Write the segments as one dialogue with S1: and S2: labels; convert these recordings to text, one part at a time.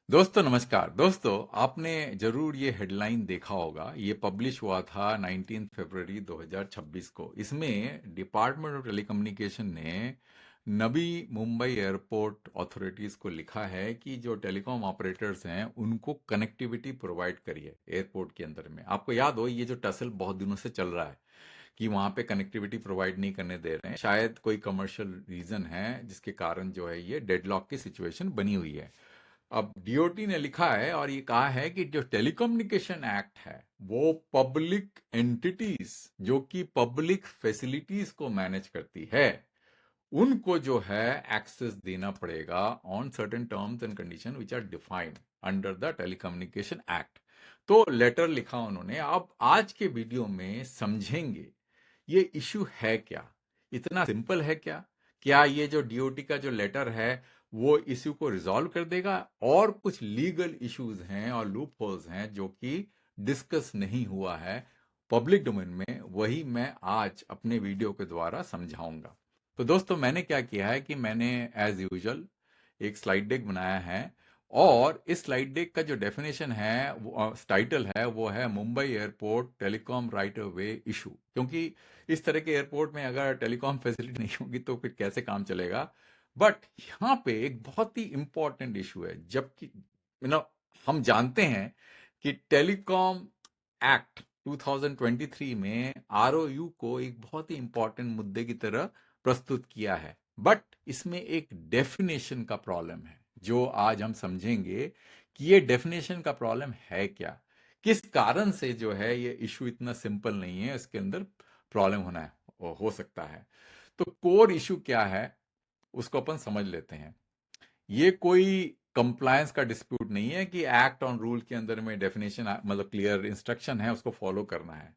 S1: दोस्तों नमस्कार। दोस्तों आपने जरूर ये हेडलाइन देखा होगा। ये पब्लिश हुआ था 19 फरवरी 2026 को। इसमें डिपार्टमेंट ऑफ टेलीकम्युनिकेशन ने नवी मुंबई एयरपोर्ट अथॉरिटीज को लिखा है कि जो टेलीकॉम ऑपरेटर्स हैं उनको कनेक्टिविटी प्रोवाइड करिए एयरपोर्ट के अंदर में। आपको याद हो ये जो टसल बहुत दिनों से चल रहा है कि वहां पे कनेक्टिविटी प्रोवाइड नहीं करने दे रहे हैं। शायद कोई कमर्शियल रीजन है जिसके कारण जो है ये डेडलॉक की सिचुएशन बनी हुई है। अब डीओटी ने लिखा है और ये कहा है कि जो टेलीकम्युनिकेशन एक्ट है वो पब्लिक एंटिटीज जो कि पब्लिक फैसिलिटीज को मैनेज करती है उनको जो है एक्सेस देना पड़ेगा on certain terms and condition which are defined under the telecommunication act. तो लेटर लिखा उन्होंने। अब आज के वीडियो में समझेंगे ये इशू है क्या, इतना सिंपल है क्या ये जो डीओटी का जो लेटर है वो इशू को रिजॉल्व कर देगा, और कुछ लीगल इश्यूज हैं और लूप होल्स हैं जो कि डिस्कस नहीं हुआ है पब्लिक डोमेन में, वही मैं आज अपने वीडियो के द्वारा समझाऊंगा। तो दोस्तों मैंने क्या किया है कि मैंने एज यूजुअल एक स्लाइड डेक बनाया है, और इस स्लाइड डेक का जो डेफिनेशन है वो टाइटल है वो है Mumbai airport telecom right of way issue. क्योंकि इस तरह के एयरपोर्ट में अगर टेलीकॉम फैसिलिटी नहीं होगी तो फिर कैसे काम चलेगा। बट यहाँ पे एक बहुत ही इंपॉर्टेंट इशू है, जबकि हम जानते हैं कि टेलीकॉम एक्ट 2023 में आरओयू को एक बहुत ही इंपॉर्टेंट मुद्दे की तरह प्रस्तुत किया है। बट इसमें एक डेफिनेशन का प्रॉब्लम है जो आज हम समझेंगे कि ये डेफिनेशन का प्रॉब्लम है क्या, किस कारण से जो है ये इशू इतना सिंपल नहीं है, इसके अंदर प्रॉब्लम होना है हो सकता है। तो कोर इशू क्या है उसको अपन समझ लेते हैं। ये कोई कंप्लायंस का डिस्प्यूट नहीं है कि एक्ट ऑन रूल के अंदर में डेफिनेशन मतलब क्लियर इंस्ट्रक्शन है उसको फॉलो करना है।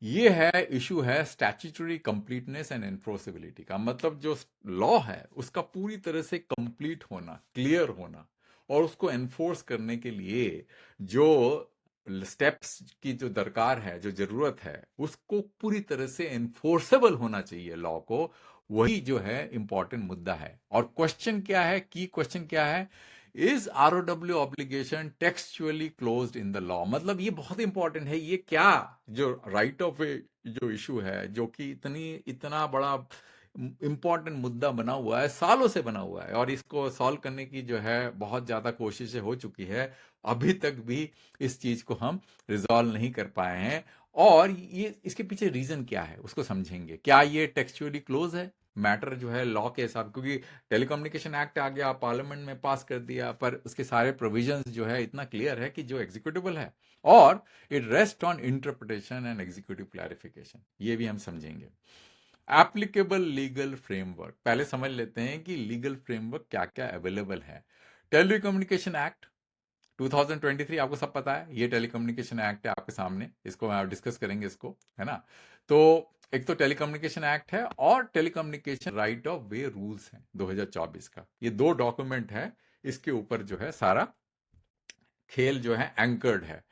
S1: ये है इशू है स्टैट्यूटरी कंप्लीटनेस एंड एनफोर्सेबिलिटी का। मतलब जो लॉ है उसका पूरी तरह से कंप्लीट होना, क्लियर होना, और उसको एनफोर्स करने के लिए जो स्टेप्स की जो दरकार है, जो जरूरत है, उसको पूरी तरह से एनफोर्सेबल होना चाहिए लॉ को। वही जो है इंपॉर्टेंट मुद्दा है। और क्वेश्चन क्या है, की क्वेश्चन क्या है, is ROW obligation textually closed in the law. मतलब ये बहुत इंपॉर्टेंट है। ये क्या जो राइट ऑफ वे जो इशू है जो कि इतना बड़ा इंपॉर्टेंट मुद्दा बना हुआ है, सालों से बना हुआ है, और इसको सॉल्व करने की जो है बहुत ज्यादा कोशिशें हो चुकी है, अभी तक भी इस चीज को हम रिजॉल्व नहीं कर पाए हैं। और ये इसके पीछे रीजन क्या है उसको समझेंगे। क्या ये टेक्सचुअली क्लोज है मैटर जो है लॉ के हिसाब, क्योंकि टेलीकम्युनिकेशन एक्ट आ गया, पार्लियामेंट में पास कर दिया, पर उसके सारे प्रोविजंस जो है इतना क्लियर है कि जो एग्जीक्यूटिबल है, और it rest on interpretation and executive clarification. ये भी हम समझेंगे। एप्लीकेबल लीगल फ्रेमवर्क पहले समझ लेते हैं कि लीगल फ्रेमवर्क क्या क्या अवेलेबल है। टेलीकम्युनिकेशन एक्ट 2023 आपको सब पता है, ये टेलीकम्युनिकेशन एक्ट है आपके सामने, इसको आप डिस्कस करेंगे इसको, है ना। तो एक तो टेलीकम्युनिकेशन एक्ट है और telecommunication right of way rules है 2024 का। ये दो डॉक्यूमेंट है, इसके ऊपर जो है सारा खेल जो है एंकर्ड है।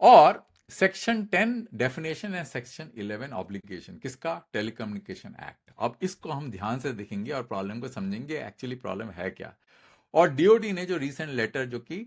S1: और section 10 definition and section 11 obligation किसका, टेलीकम्युनिकेशन एक्ट। अब इसको हम ध्यान से देखेंगे और प्रॉब्लम को समझेंगे एक्चुअली प्रॉब्लम है क्या। और डीओडी ने जो रीसेंट लेटर जो कि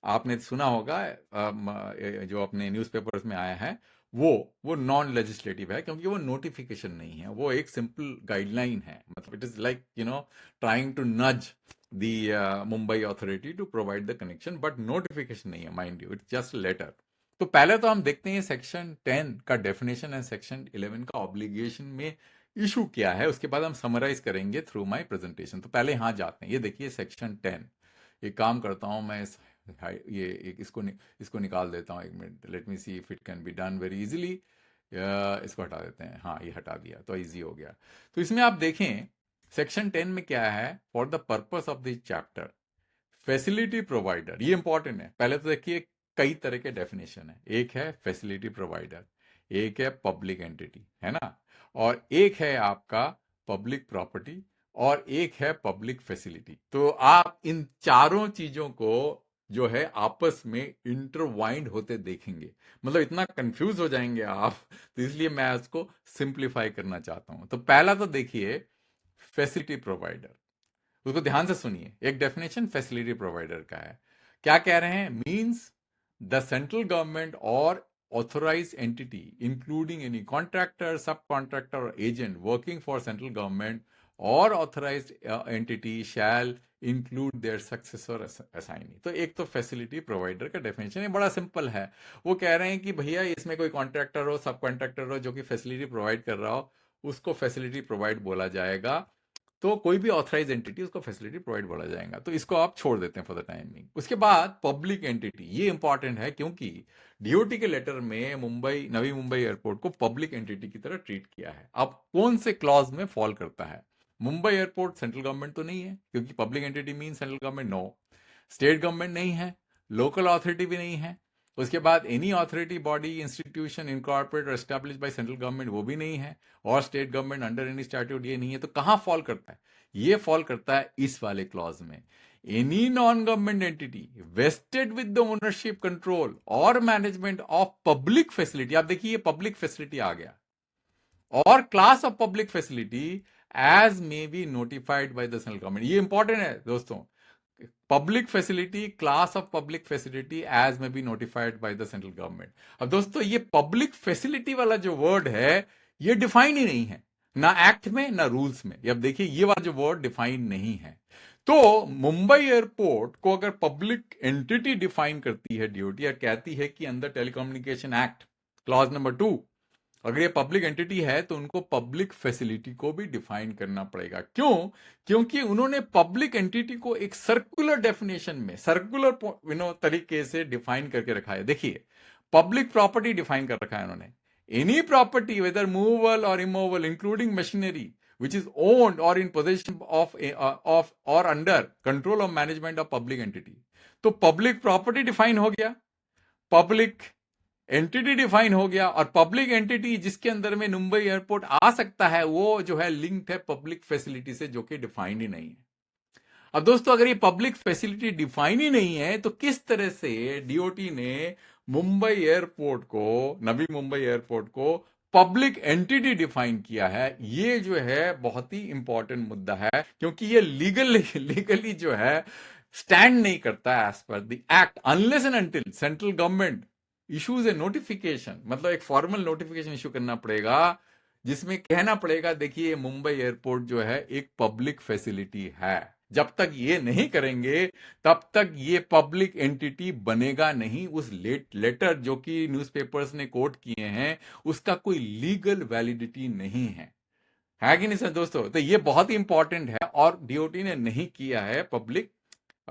S1: आपने सुना होगा, जो अपने न्यूज़पेपर्स में आया है, वो नॉन लेजिस्लेटिव है, क्योंकि वो नोटिफिकेशन नहीं है, वो एक सिंपल गाइडलाइन है। मतलब it is like trying to nudge the Mumbai authority to provide the connection, but notification नहीं है, mind you, it's just letter. तो पहले तो हम देखते हैं सेक्शन 10 का डेफिनेशन एंड सेक्शन 11 का ऑब्लिगेशन में इशू क्या है, उसके बाद हम समराइज करेंगे थ्रू माय प्रेजेंटेशन। तो पहले यहां जाते हैं, ये देखिए सेक्शन 10। एक काम करता हूं मैं ये एक इसको निकाल देता हूं। एक minute, let me see if it can be done very easily. इसको हटा देते हैं। हाँ, ये हटा दिया तो इजी हो गया। तो इसमें आप देखें सेक्शन 10 में क्या है, for the purpose of this chapter facility provider, ये इंपॉर्टेंट है। पहले तो देखिए कई तरह के डेफिनेशन है। एक है फैसिलिटी प्रोवाइडर, एक है पब्लिक एंटिटी, है ना, और एक है आपका पब्लिक प्रॉपर्टी, और एक है पब्लिक फैसिलिटी। तो आप इन चारों चीजों को जो है आपस में इंटरवाइंड होते देखेंगे, मतलब इतना कंफ्यूज हो जाएंगे आप। तो इसलिए मैं उसको सिंप्लीफाई करना चाहता हूं। तो पहला तो देखिए फैसिलिटी प्रोवाइडर, उसको ध्यान से सुनिए। एक डेफिनेशन फैसिलिटी प्रोवाइडर का है क्या कह रहे हैं? मीन्स द सेंट्रल गवर्नमेंट और authorized entity including any contractor, subcontractor or agent working for central government or authorized entity shall include their successor assignee. तो एक तो फैसिलिटी प्रोवाइडर का डेफिनेशन है, बड़ा सिंपल है। वो कह रहे हैं कि भैया इसमें कोई कॉन्ट्रैक्टर हो, सब कॉन्ट्रैक्टर हो जो कि फैसिलिटी प्रोवाइड कर रहा हो, उसको फैसिलिटी प्रोवाइड बोला जाएगा। तो कोई भी ऑथराइज एंटिटी उसको फैसिलिटी प्रोवाइड बोला जाएगा। तो इसको आप छोड़ देते हैं फॉर द टाइमिंग। उसके बाद पब्लिक एंटिटी, ये इंपॉर्टेंट है क्योंकि डीओटी के लेटर में मुंबई, नवी मुंबई एयरपोर्ट को पब्लिक एंटिटी की तरह ट्रीट किया है। अब कौन से क्लॉज में फॉल करता है? मुंबई एयरपोर्ट सेंट्रल गवर्नमेंट तो नहीं है, क्योंकि public entity mean central government, no. State government नहीं है, लोकल अथॉरिटी भी नहीं है। उसके बाद any authority, body, institution incorporate और एस्टैब्लिश बाय सेंट्रल गवर्नमेंट, वो भी नहीं है। और state government under any statute, ये नहीं है। तो कहां फॉल करता है? ये फॉल करता है इस वाले क्लॉज में, any non government entity vested with the ownership, control और मैनेजमेंट ऑफ पब्लिक फैसिलिटी। आप देखिए पब्लिक फैसिलिटी आ गया, और class of public facility as may be notified by the central government. ये इंपॉर्टेंट है दोस्तों, public facility, class of public facility as may be notified by the central government. अब दोस्तों ये पब्लिक फैसिलिटी वाला जो वर्ड है ये डिफाइन ही नहीं है, ना एक्ट में ना रूल्स में। अब देखिए ये वाला जो वर्ड डिफाइन नहीं है। तो मुंबई एयरपोर्ट को अगर पब्लिक एंटिटी डिफाइन करती है डीओटी, और कहती है कि अंदर टेलीकम्युनिकेशन एक्ट क्लॉज नंबर 2 अगर ये पब्लिक एंटिटी है तो उनको पब्लिक फैसिलिटी को भी डिफाइन करना पड़ेगा। क्यों? क्योंकि उन्होंने पब्लिक एंटिटी को एक सर्कुलर डेफिनेशन में, सर्कुलर तरीके से डिफाइन करके रखा है। देखिए पब्लिक प्रॉपर्टी डिफाइन कर रखा है उन्होंने, एनी प्रॉपर्टी वेदर मूवेबल और immovable including machinery which is owned or in possession of or under control of management of public entity। तो पब्लिक प्रॉपर्टी डिफाइन हो गया, पब्लिक एंटिटी डिफाइन हो गया, और पब्लिक एंटिटी जिसके अंदर में मुंबई एयरपोर्ट आ सकता है वो जो है लिंक्ड है पब्लिक फैसिलिटी से, जो कि डिफाइंड ही नहीं है। अब दोस्तों अगर ये पब्लिक फैसिलिटी डिफाइन ही नहीं है तो किस तरह से डीओटी ने मुंबई एयरपोर्ट को, नवी मुंबई एयरपोर्ट को पब्लिक एंटिटी डिफाइन किया है? ये जो है बहुत ही इंपॉर्टेंट मुद्दा है, क्योंकि ये लीगली जो है स्टैंड नहीं करता है as per the act, unless and until central government issues a notification. मतलब एक फॉर्मल नोटिफिकेशन इश्यू करना पड़ेगा जिसमें कहना पड़ेगा देखिए मुंबई एयरपोर्ट जो है एक पब्लिक फैसिलिटी है। जब तक ये नहीं करेंगे तब तक ये पब्लिक एंटिटी बनेगा नहीं। उस लेटर जो कि न्यूज़पेपर्स ने कोट किए हैं उसका कोई लीगल वैलिडिटी नहीं है कि नहीं सर दोस्तों? तो ये बहुत ही इंपॉर्टेंट है और डीओटी ने नहीं किया है पब्लिक,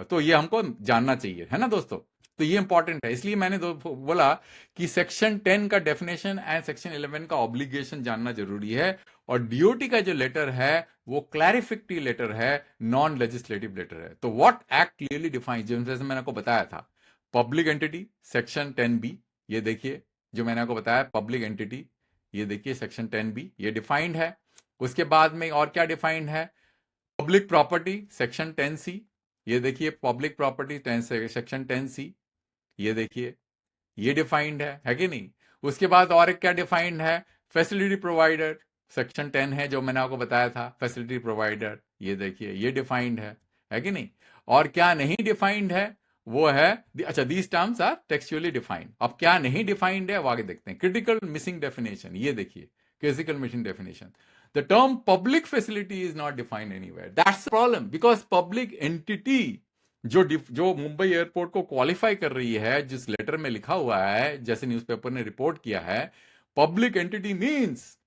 S1: तो ये हमको जानना चाहिए, है ना दोस्तों? तो ये इंपॉर्टेंट है, इसलिए मैंने बोला कि सेक्शन 10 का डेफिनेशन एंड सेक्शन 11 का ऑब्लिगेशन जानना जरूरी है। और डीओटी का जो लेटर है वो क्लैरिफिकेटरी लेटर है, नॉन लेजिस्लेटिव लेटर है। तो व्हाट एक्ट क्लियरली डिफाइंस, जैसे मैंने आपको बताया था, पब्लिक एंटिटी सेक्शन 10B, ये देखिए जो मैंने आपको बताया पब्लिक एंटिटी, ये देखिए सेक्शन 10B ये डिफाइंड है। उसके बाद में और क्या डिफाइंड है? पब्लिक प्रॉपर्टी सेक्शन 10C, ये देखिए पब्लिक प्रॉपर्टी सेक्शन 10C, ये देखिए ये डिफाइंड है कि नहीं? उसके बाद और एक क्या डिफाइंड है? फैसिलिटी प्रोवाइडर सेक्शन 10 है जो मैंने आपको बताया था, फैसिलिटी प्रोवाइडर, ये देखिए ये डिफाइंड है कि नहीं? और क्या नहीं डिफाइंड है वो है, अच्छा these terms are textually defined. अब क्या नहीं डिफाइंड है वो आगे देखते हैं। क्रिटिकल मिसिंग डेफिनेशन, ये देखिए critical missing definition, the term public facility is not defined anywhere। that's the problem because public entity जो मुंबई एयरपोर्ट को क्वालिफाई कर रही है, जिस लेटर में लिखा हुआ है, जैसे न्यूज़पेपर ने रिपोर्ट किया है, पब्लिक एंटिटी मींस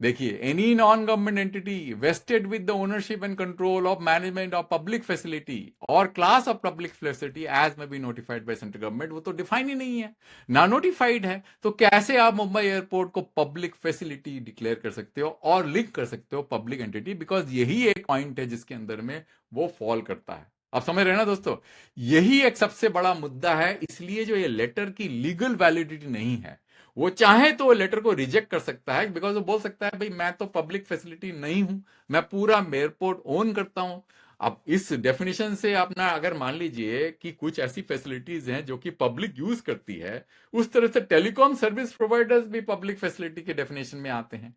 S1: देखिए any non government entity vested with the ownership and control of management of public facility और class of public facility as may be notified by central government. वो तो define ही नहीं है, ना notified है, तो कैसे आप मुंबई एयरपोर्ट को पब्लिक फैसिलिटी डिक्लेयर कर सकते हो और लिंक कर सकते हो पब्लिक एंटिटी? बिकॉज यही एक पॉइंट है जिसके अंदर में वो फॉल करता है। आप समझ रहे हैं ना दोस्तों? यही एक सबसे बड़ा मुद्दा है, इसलिए जो ये लेटर की लीगल वैलिडिटी नहीं है, वो चाहे तो वो लेटर को रिजेक्ट कर सकता है, बिकॉज वो बोल सकता है भाई मैं तो पब्लिक फैसिलिटी नहीं हूं, मैं पूरा एयरपोर्ट ओन करता हूं। अब इस डेफिनेशन से अपना अगर मान लीजिए कि कुछ ऐसी फैसिलिटीज हैं जो कि पब्लिक यूज करती है, उस तरह से टेलीकॉम सर्विस प्रोवाइडर्स भी पब्लिक फैसिलिटी के डेफिनेशन में आते हैं।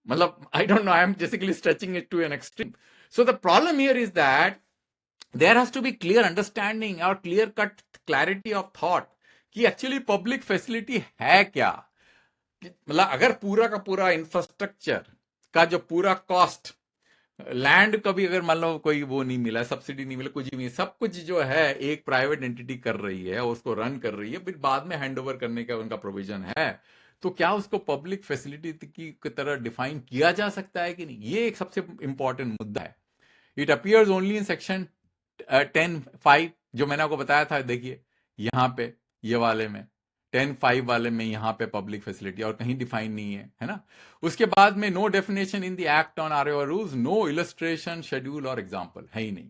S1: मतलब I don't know, I am basically stretching it to an extreme. So the problem here is that there has to be clear understanding और clear cut clarity of thought कि actually public facility है क्या। मतलब अगर पूरा का पूरा infrastructure का जो पूरा कॉस्ट, लैंड का भी अगर मान लो कोई वो नहीं मिला, सब्सिडी नहीं मिला, कुछ भी नहीं, सब कुछ जो है एक प्राइवेट एंटिटी कर रही है, उसको रन कर रही है, फिर बाद में हैंड ओवर करने का उनका प्रोविजन है, तो क्या उसको पब्लिक फैसिलिटी की तरह डिफाइन किया जा सकता है कि नहीं? ये एक सबसे इंपॉर्टेंट मुद्दा है। It appears only in section 10(5) जो मैंने आपको बताया था, देखिए यहां पे ये वाले में 10(5) वाले में यहां पे पब्लिक फैसिलिटी और कहीं डिफाइन नहीं है ना। उसके बाद में no definition in the act on or rules, no illustration, schedule और एग्जाम्पल है ही नहीं।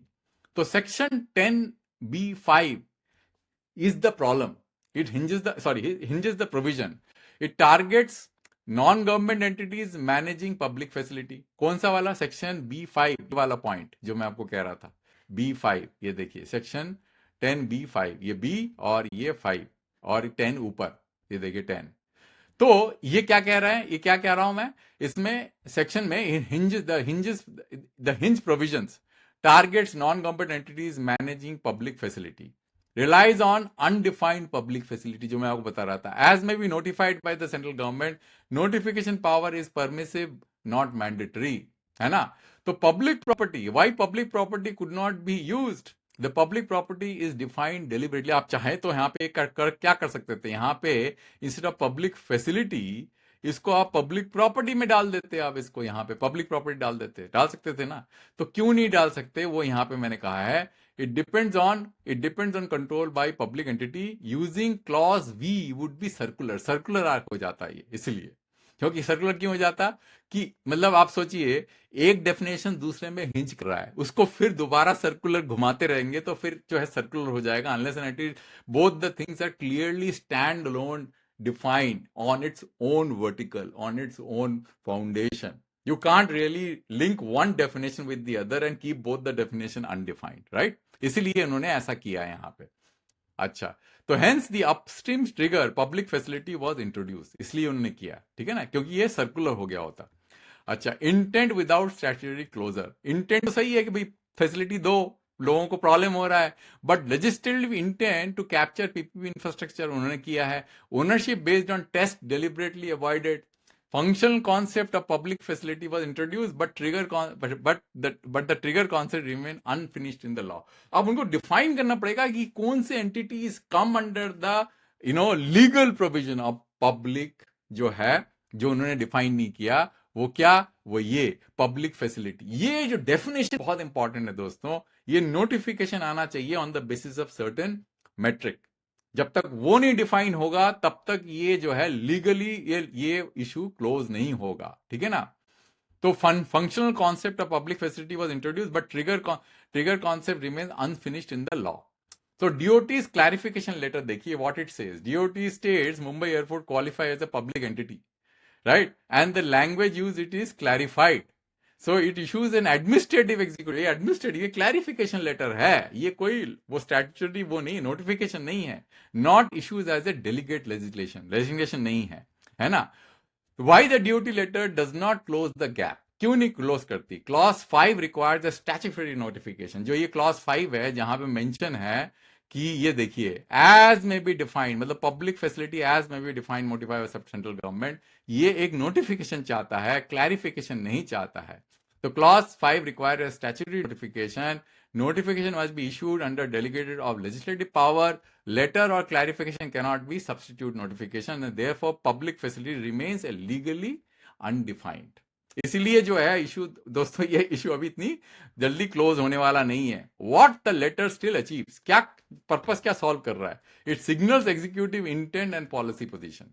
S1: तो section 10(b)(5) is the problem. It hinges the provision. It targets non-government entities managing public facility. कौन सा वाला? सेक्शन B5 वाला पॉइंट जो मैं आपको कह रहा था, B5, ये देखिए सेक्शन 10(b)(5), ये B और ये 5 और 10 ऊपर, ये देखिए 10। तो ये क्या कह रहा है, ये क्या कह रहा हूं मैं इसमें सेक्शन में, hinge provisions targets non government entities managing public facility, relies on undefined public facility, जो मैं आपको बता रहा था, as may be notified by the central government, notification power is permissive not mandatory, है ना। तो public property, why public property could not be used? The public property is defined deliberately. आप चाहे तो यहाँ पे क्या कर सकते थे, यहाँ पे इंस्टेड ऑफ पब्लिक फैसिलिटी इसको आप पब्लिक प्रॉपर्टी में डाल देते, आप इसको यहाँ पे पब्लिक प्रॉपर्टी डाल सकते थे ना। तो क्यों नहीं डाल सकते, वो यहाँ पे मैंने कहा है, it depends on control by public entity. Using clause V would be circular arc हो जाता है ये, इसलिए। क्योंकि सर्कुलर क्यों हो जाता कि मतलब आप सोचिए, एक डेफिनेशन दूसरे में हिंज कर रहा है, उसको फिर दोबारा सर्कुलर घुमाते रहेंगे तो फिर जो है सर्कुलर हो जाएगा, unless and until both the things are clearly stand alone defined on its own vertical, on its own foundation. You can't really link one definition with the other and keep both the definition undefined, right? इसीलिए उन्होंने ऐसा किया है यहां पे। अच्छा, तो hence the upstream trigger public facility was introduce, इसलिए उन्होंने किया, ठीक है ना, क्योंकि ये सर्कुलर हो गया होता। अच्छा, intent without statutory closure, intent तो सही है कि भाई फैसिलिटी दो, लोगों को प्रॉब्लम हो रहा है, but legislative intent to capture PPP infrastructure उन्होंने किया है। Ownership based on test deliberately avoided, functional concept of public facility was introduced but the trigger concept remain unfinished in the law. अब उनको डिफाइन करना पड़ेगा कि कौन से entities come under the legal provision of public, जो है जो उन्होंने डिफाइन नहीं किया, वो क्या, वो ये पब्लिक फैसिलिटी। ये जो डेफिनेशन बहुत इंपॉर्टेंट है दोस्तों, ये नोटिफिकेशन आना चाहिए on the basis of certain metric. जब तक वो नहीं डिफाइन होगा तब तक ये जो है लीगली ये इशू क्लोज नहीं होगा, ठीक है ना। तो functional concept of public facility was introduce but trigger concept remains unfinished in the law. तो डीओटीज क्लैरिफिकेशन लेटर देखिए what it says. DOT states Mumbai airport qualify as a public entity, right? And the language used it is clarified. So it issues an administrative executive, ये administrative, ये clarification letter है, ये कोई वो statutory वो नहीं, notification नहीं है, not issues as a delegate legislation नहीं है ना। Why the DOT letter does not close the gap? क्यों नहीं क्लोज करती? Clause 5 requires a statutory notification, जो ये क्लॉज 5 है जहां पे मेंशन है कि ये देखिए एज में बी डिफाइंड, मतलब public facility as may be defined notified by central government, ये एक नोटिफिकेशन चाहता है, क्लैरिफिकेशन नहीं चाहता है। तो clause 5 require statutory notification, notification must be issued under delegated of legislative power, letter or clarification cannot be substitute notification and therefore public facility remains a legally undefined. इसीलिए जो है इशू दोस्तों, ये इशू अभी इतनी जल्दी क्लोज होने वाला नहीं है। What the letter still achieves, क्या पर्पस क्या सॉल्व कर रहा है? It signals executive intent and policy position,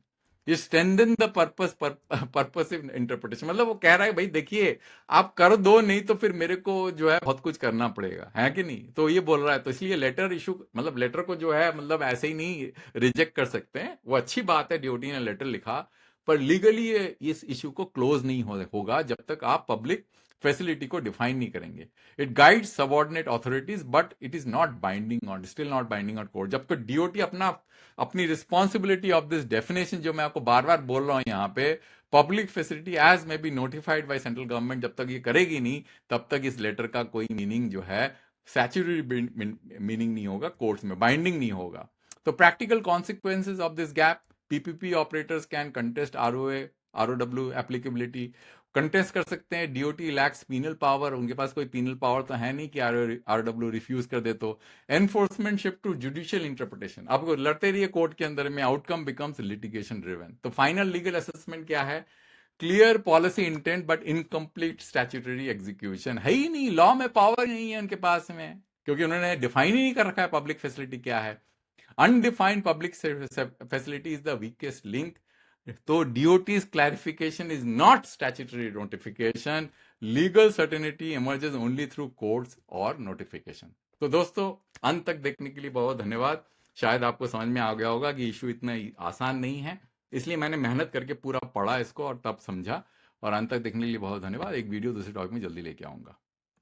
S1: ये स्ट्रेंथन द पर्पसिव इंटरप्रिटेशन, मतलब वो कह रहा है भाई देखिए आप कर दो, नहीं तो फिर मेरे को जो है बहुत कुछ करना पड़ेगा, है कि नहीं। तो ये बोल रहा है, तो इसलिए लेटर इशू, मतलब लेटर को जो है मतलब ऐसे ही नहीं रिजेक्ट कर सकते हैं। वो अच्छी बात है डीओटी ने लेटर लिखा, पर लीगली इस इशू को क्लोज नहीं होगा जब तक आप पब्लिक फैसिलिटी को डिफाइन नहीं करेंगे। It guides subordinate authorities but it is not binding on, still not binding on court. जब तक डीओटी अपनी रिस्पॉन्सिबिलिटी ऑफ दिस डेफिनेशन, जो मैं आपको बार बार बोल रहा हूं यहाँ पे, public facility as may be notified by central government, जब तक ये करेगी नहीं तब तक इस लेटर का कोई मीनिंग जो है स्टैट्यूटरी मीनिंग नहीं होगा, कोर्ट्स में बाइंडिंग नहीं होगा। तो practical consequences of this gap, PPP operators can contest ROW applicability, contest कर सकते हैं। डीओटी लैक्स पीनल पावर, उनके पास कोई पीनल पावर तो है नहीं कि आरओडब्ल्यू रिफ्यूज कर दे। तो enforcement shift to judicial interpretation, आपको लड़ते रहिए कोर्ट के अंदर में, आउटकम बिकम्स लिटिगेशन ड्रिवन। तो फाइनल लीगल असेसमेंट क्या है? Clear policy intent but incomplete statutory execution. है ही नहीं, लॉ में पावर नहीं है उनके पास में, क्योंकि उन्होंने डिफाइन ही नहीं कर रखा है पब्लिक फैसिलिटी क्या है। Undefined public facility is the weakest link. तो DOT's clarification is not statutory notification. Legal certainty emerges only through courts और नोटिफिकेशन। तो दोस्तों, अंत तक देखने के लिए बहुत धन्यवाद। शायद आपको समझ में आ गया होगा कि इशू इतना आसान नहीं है, इसलिए मैंने मेहनत करके पूरा पढ़ा इसको और तब समझा। और अंत तक देखने के लिए बहुत धन्यवाद। एक वीडियो दूसरे टॉपिक में जल्दी लेके आऊंगा।